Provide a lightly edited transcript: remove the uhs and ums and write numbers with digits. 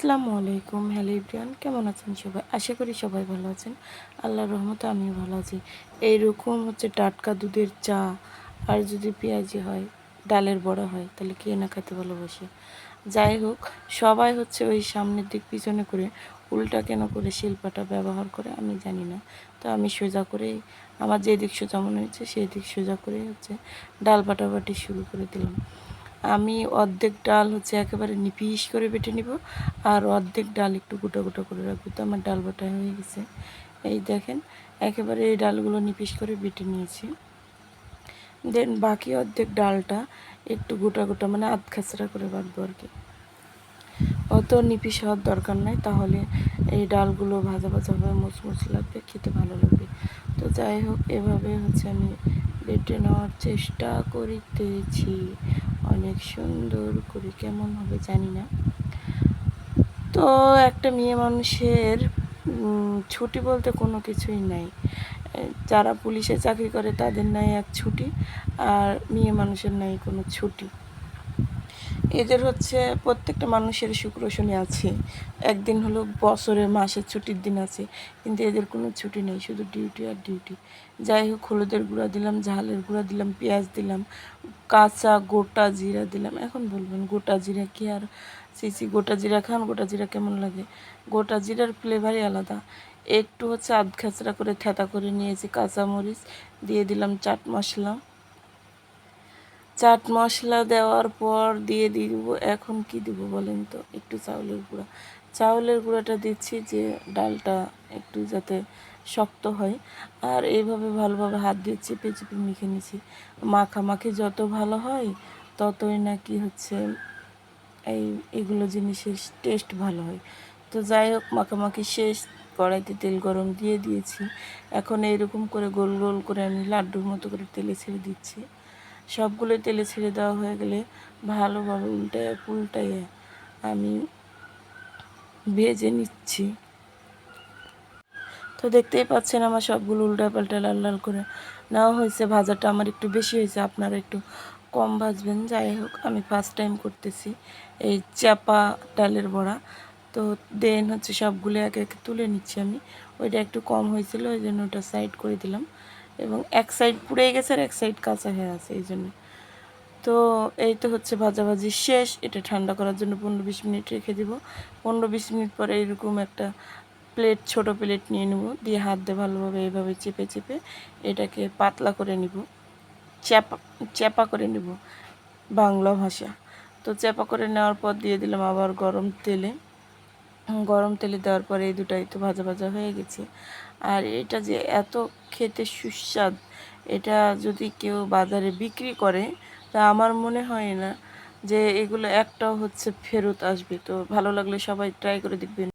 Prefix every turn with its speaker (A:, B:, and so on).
A: আসসালামু আলাইকুম। Hello everyone, কেমন আছেন সবাই? আশা করি সবাই ভালো আছেন। আল্লাহর রহমতে আমিও ভালো আছি। এইরকম টাটকা দুধের চা আর যদি পেঁয়াজি হয়, ডালের বড়া হয়, তাহলে কে না খেতে ভালোবাসে। যাই হোক, সবাই ওই সামনের দিক পিছনে করে উল্টা কেন করে শিল্পাটা ব্যবহার করে আমি জানি না। তো আমি সোজা করেই আমার যে দিক সোজা মনে হচ্ছে সেই দিক সোজা করেই ডাল বাটাবাটি শুরু করে দিলাম। আমি অর্ধেক ডাল একেবারে নিপিস করে বেটে নিব, আর অর্ধেক ডাল একটু গোটা গোটা করে রাখবো। তো আমার ডাল বাটা হয়ে গেছে, এই দেখেন একেবারে এই ডালগুলো নিপিস করে বেটে নিয়েছি। দেন বাকি অর্ধেক ডালটা একটু গোটা গোটা মানে আধ খাচড়া করে বাটবো আর কি। অত নিপিস হওয়ার দরকার নাই, তাহলে এই ডালগুলো ভাজা ভাজা হবে, মুচমুচ লাগবে, খেতে ভালো লাগবে। তো যাই হোক, এভাবে আমি বেটে নেওয়ার চেষ্টা করিতেছি অনেক সুন্দর করে। কেমন হবে জানি না। তো একটা মেয়ে মানুষের ছুটি বলতে কোনো কিছুই নাই। যারা পুলিশে চাকরি করে তাদের নাই এক ছুটি, আর মেয়ে মানুষের নাই কোনো ছুটি। এদের প্রত্যেকটা মানুষের শুক্র শনি আছে, একদিন হলো বছরের মাসের ছুটির দিন আছে, কিন্তু এদের কোনো ছুটি নেই, শুধু ডিউটি আর ডিউটি। যাই হোক, হলুদের গুঁড়া দিলাম, ঝালের গুঁড়া দিলাম, পেঁয়াজ দিলাম, কাঁচা গোটা জিরা দিলাম। এখন বলবেন গোটা জিরা কি আর সিসি গোটা জিরা খান? গোটা জিরা কেমন লাগে? গোটা জিরার ফ্লেভারই আলাদা। একটু আধ খাচড়া করে থেতা করে নিয়েছি কাঁচামরিচ, দিয়ে দিলাম চাট মশলা। চাট মশলা দেওয়ার পর দিয়ে দিব, এখন কি দিব বলেন তো, একটু চাউলের গুঁড়া। চাউলের গুঁড়াটা দিচ্ছি যে ডালটা একটু যাতে শক্ত হয়। আর এইভাবে ভালোভাবে হাত দিয়ে চেপে চেপে মেখে নিছি। মাখামাখি যত ভালো হয় ততই নাকি এগুলো জিনিসের টেস্ট ভালো হয়। তো যাই হোক, মাখামাখি শেষ, কড়াইতে তেল গরম দিয়ে দিয়েছি। এখন এইরকম করে গোল গোল করে আমি লাড্ডুর মতো করে তেলে ছেড়ে দিচ্ছি। সবগুলো তেলে ছেড়ে দেওয়া হয়ে গেলে ভালোভাবে উল্টায় পুল্টাইয়ে আমি ভেজে নিচ্ছি। তো দেখতেই পাচ্ছেন আমার সবগুলো উল্টা পাল্টা লাল লাল করে নেওয়া হয়েছে। ভাজাটা আমার একটু বেশি হয়েছে, আপনারা একটু কম ভাজবেন। যাই হোক, আমি ফার্স্ট টাইম করতেছি এই চাপা ডালের বড়া। তো দেন সবগুলো একে একে তুলে নিচ্ছি আমি। ওইটা একটু কম হয়েছিল, ওই জন্য ওটা সাইড করে দিলাম, এবং এক সাইড পুড়ে গেছে আর এক সাইড কাঁচা হয়ে আছে এই জন্য। তো এই তো ভাজাভাজি শেষ। এটা ঠান্ডা করার জন্য 15-20 মিনিট রেখে দিব। 15-20 মিনিট পরে এরকম একটা প্লেট, ছোট প্লেট নিয়ে নেব, দিয়ে হাত দিয়ে ভালোভাবে এইভাবে চেপে চেপে এটাকে পাতলা করে নিব, চ্যাপা চ্যাপা করে নিব বাংলা ভাষা। তো চ্যাপা করে নেওয়ার পর দিয়ে দিলাম আবার গরম তেলে। গরম তেলে দেওয়ার পরে এই দুটাই তো ভাজা ভাজা হয়ে গেছে। আর এটা যে এত খেতে সুস্বাদ, এটা যদি কেউ বাজারে বিক্রি করে তা আমার মনে হয় না যে এগুলো একটাও ফেরত আসবে। তো ভালো লাগলে সবাই ট্রাই করে দেখবেন।